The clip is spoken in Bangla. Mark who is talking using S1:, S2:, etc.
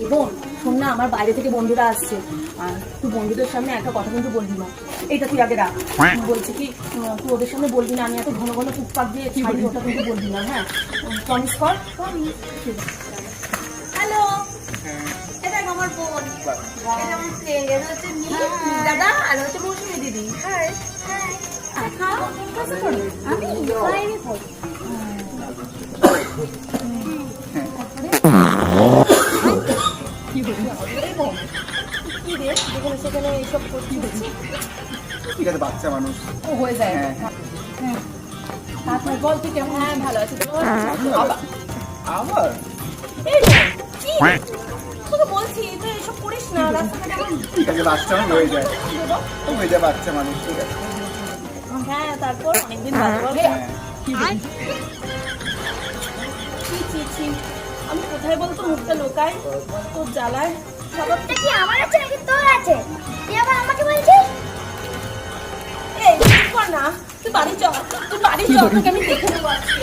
S1: এবং শোন না, আমার বাইরে থেকে বন্ধুরা আসছে, আর তুই বন্ধুদের সামনে একটা কথা কিন্তু বলবি না। এইটা তুই আগে রাখ। বলছি কি, তুই ওদের সামনে বলবি না আমি এত ঘন ঘন টুকপাক দিয়ে ছাড়ি, ওটা কিন্তু বলবি না। হ্যাঁ, প্রমিস কর। হ্যালো, এটা আমার বোন, এটা আমার ফ্রেন্ড, এটা হচ্ছে দাদা, আর হচ্ছে মৌসুমী দিদি। High high. আমি বাইরে পড়ি। সেখানে এইসব করছি,
S2: ঠিক আছে, বাচ্চা মানুষ
S1: ও হয়ে যায়।
S2: হ্যাঁ।
S1: তারপর বল তুই কেমন? হ্যাঁ ভালো আছে।
S2: আবার
S1: এই কি তোকে বলছি, তুই এসব করিস না রাস্তাঘাটে।
S2: ঠিক আছে, বাচ্চা মানুষ হয়ে যায়, হয়ে যায় বাচ্চা মানুষ, ঠিক আছে।
S1: হ্যাঁ, তারপর অনেকদিন বাদে বল। আমি কোথায় বলতো মুখটা লোকাই তোর জ্বালায়।
S3: খবরটা কি আমার আছে নাকি তোর আছে? তুই আবার আমাকে বলছিস?
S1: এই চুপ কর না, তুই বাড়ি চল, তোকে আমি দেখে নেবো আজকে।